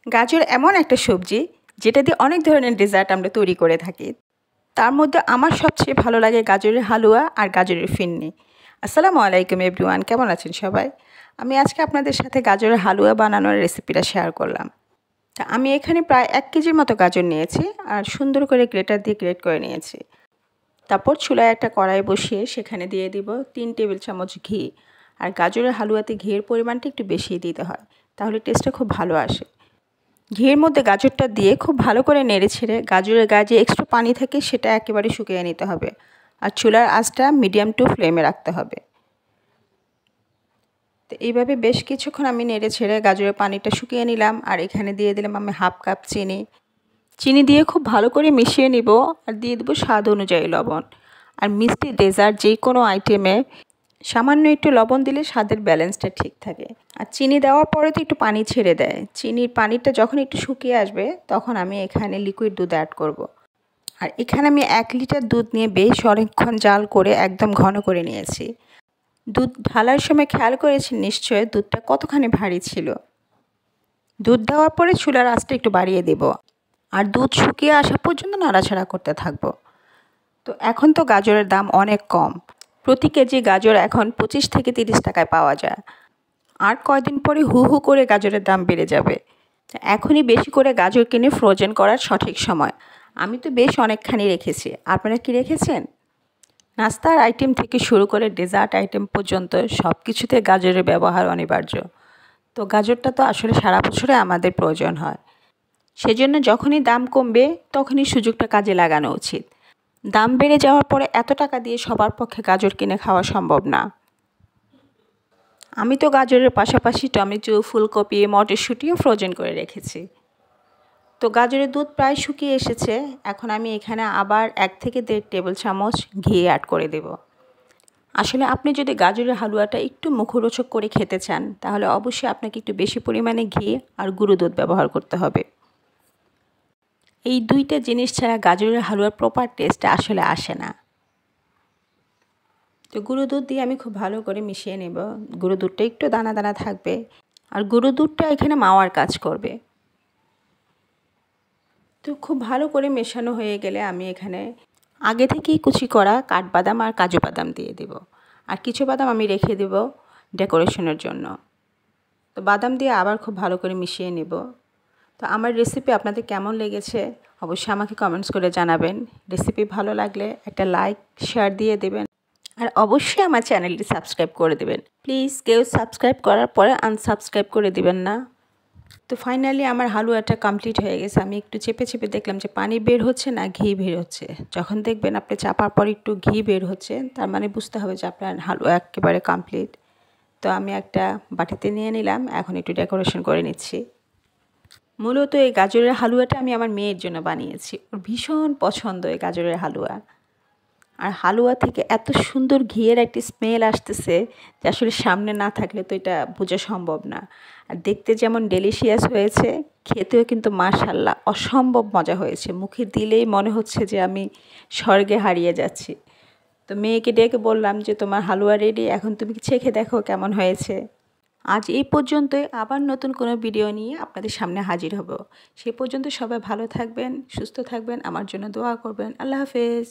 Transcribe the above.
গাজর এমন একটা সবজি যেটা দিয়ে অনেক ধরনের ডেজার্ট আমরা তৈরি করে থাকি। তার মধ্যে আমার সবচেয়ে ভালো লাগে গাজরের হালুয়া আর গাজরের ফিরনি। আসসালামু আলাইকুম এভরিওয়ান, কেমন আছেন সবাই? আমি আজকে আপনাদের সাথে গাজরের হালুয়া বানানোর রেসিপিটা শেয়ার করলাম। তা আমি এখানে প্রায় 1 কেজির মতো গাজর নিয়েছি আর সুন্দর করে গ্রেটার দিয়ে গ্রেট করে নিয়েছি। তারপর চুলায় একটা কড়াই বসিয়ে সেখানে দিয়ে দিব 3 টেবিল চামচ ঘি। আর গাজরের হালুয়াতে ঘিয়ের পরিমাণটা একটু বেশি দিতে হয়, তাহলে টেস্টটা খুব ভালো আসে। ঘিয়ের মধ্যে গাজরটা দিয়ে খুব ভালো করে নেড়ে ছেড়ে গাজরের গায়ে যে এক্সট্রা পানি থাকে সেটা একেবারে শুকিয়ে নিতে হবে। আর চুলার আঁচটা মিডিয়াম টু ফ্লেমে রাখতে হবে। তো এইভাবে বেশ কিছুক্ষণ আমি নেড়ে ছেড়ে গাজরের পানিটা শুকিয়ে নিলাম। আর এখানে দিয়ে দিলাম আমি হাফ কাপ চিনি। চিনি দিয়ে খুব ভালো করে মিশিয়ে নিব। আর দিয়ে দেবো স্বাদ অনুযায়ী লবণ। আর মিষ্টি ডেজার্ট যে কোনো আইটেমে সামান্য একটু লবণ দিলে স্বাদের ব্যালেন্সটা ঠিক থাকে। আর চিনি দেওয়ার পরে তো একটু পানি ছেড়ে দেয়। চিনির পানিটা যখন একটু শুকিয়ে আসবে তখন আমি এখানে লিকুইড দুধ অ্যাড করব। আর এখানে আমি 1 লিটার দুধ নিয়ে বেশ অনেকক্ষণ জাল করে একদম ঘন করে নিয়েছি। দুধ ঢালার সময় খেয়াল করেছি নিশ্চয় দুধটা কতখানি ভারী ছিল। দুধ দেওয়ার পরে চুলার আঁচটা একটু বাড়িয়ে দেব। আর দুধ শুকিয়ে আসা পর্যন্ত নাড়াচাড়া করতে থাকবো। তো এখন তো গাজরের দাম অনেক কম। প্রতি কেজি গাজর এখন 25 থেকে 30 টাকায় পাওয়া যায়। আর কয়দিন পরে হু হু করে গাজরের দাম বেড়ে যাবে। এখনই বেশি করে গাজর কিনে ফ্রোজেন করার সঠিক সময়। আমি তো বেশ অনেকখানি রেখেছি। আপনারা কি রেখেছেন? নাস্তার আইটেম থেকে শুরু করে ডেজার্ট আইটেম পর্যন্ত সব কিছুতে গাজরের ব্যবহার অনিবার্য। তো গাজরটা তো আসলে সারা বছরে আমাদের প্রয়োজন হয়। সেজন্য যখনই দাম কমবে তখনই সুযোগটা কাজে লাগানো উচিত। দাম বেড়ে যাওয়ার পরে এত টাকা দিয়ে সবার পক্ষে গাজর কিনে খাওয়া সম্ভব না। আমি তো গাজরের পাশাপাশি টমেটো, ফুলকপি, মটরশুঁটিও ফ্রোজেন করে রেখেছি। তো গাজরের দুধ প্রায় শুকিয়ে এসেছে। এখন আমি এখানে আবার 1 থেকে 1.5 টেবিল চামচ ঘি অ্যাড করে দেব। আসলে আপনি যদি গাজরের হালুয়াটা একটু মুখরোচক করে খেতে চান তাহলে অবশ্যই আপনাকে একটু বেশি পরিমাণে ঘি আর গুঁড়ো দুধ ব্যবহার করতে হবে। এই দুইটা জিনিস ছাড়া গাজরের হালুয়ার প্রপার টেস্ট আসলে আসে না। তো গুঁড়ো দুধ দিয়ে আমি খুব ভালো করে মিশিয়ে নেব। গুঁড়ো দুধটা একটু দানা দানা থাকবে। আর গুঁড়ো দুধটা এখানে মাওয়ার কাজ করবে। তো খুব ভালো করে মেশানো হয়ে গেলে আমি এখানে আগে থেকেই কুচি করা কাঠবাদাম আর কাজু বাদাম দিয়ে দেব। আর কিছু বাদাম আমি রেখে দেব ডেকোরেশনের জন্য। তো বাদাম দিয়ে আবার খুব ভালো করে মিশিয়ে নেব। তো আমার রেসিপি আপনাদের কেমন লেগেছে অবশ্যই আমাকে কমেন্টস করে জানাবেন। রেসিপি ভালো লাগলে একটা লাইক শেয়ার দিয়ে দেবেন। আর অবশ্যই আমার চ্যানেলটি সাবস্ক্রাইব করে দেবেন। প্লিজ কেউ সাবস্ক্রাইব করার পরে আনসাবস্ক্রাইব করে দিবেন না। তো ফাইনালি আমার হালুয়াটা কমপ্লিট হয়ে গেছে। আমি একটু চেপে চেপে দেখলাম যে পানি বের হচ্ছে না ঘি বের হচ্ছে। যখন দেখবেন আপনি চাপার পর একটু ঘি বের হচ্ছে তার মানে বুঝতে হবে যে আপনার হালুয়া একেবারে কমপ্লিট। তো আমি একটা বাটিতে নিয়ে নিলাম। এখন একটু ডেকোরেশন করে নিচ্ছি। মূলত এই গাজরের হালুয়াটা আমি আমার মেয়ের জন্য বানিয়েছি। ওর ভীষণ পছন্দ এই গাজরের হালুয়া। আর হালুয়া থেকে এত সুন্দর ঘিয়ের একটি স্মেল আসতেছে যে আসলে সামনে না থাকলে তো এটা বোঝা সম্ভব না। আর দেখতে যেমন ডেলিশিয়াস হয়েছে, খেতেও কিন্তু মাশাআল্লাহ অসম্ভব মজা হয়েছে। মুখে দিলেই মনে হচ্ছে যে আমি স্বর্গে হারিয়ে যাচ্ছি। তো মেয়েকে ডেকে বললাম যে তোমার হালুয়া রেডি, এখন তুমি চেখে দেখো কেমন হয়েছে। আজ এই পর্যন্তই। আবার নতুন কোনো ভিডিও নিয়ে আপনাদের সামনে হাজির হব। সে পর্যন্ত সবাই ভালো থাকবেন, সুস্থ থাকবেন, আমার জন্য দোয়া করবেন। আল্লাহ হাফেজ।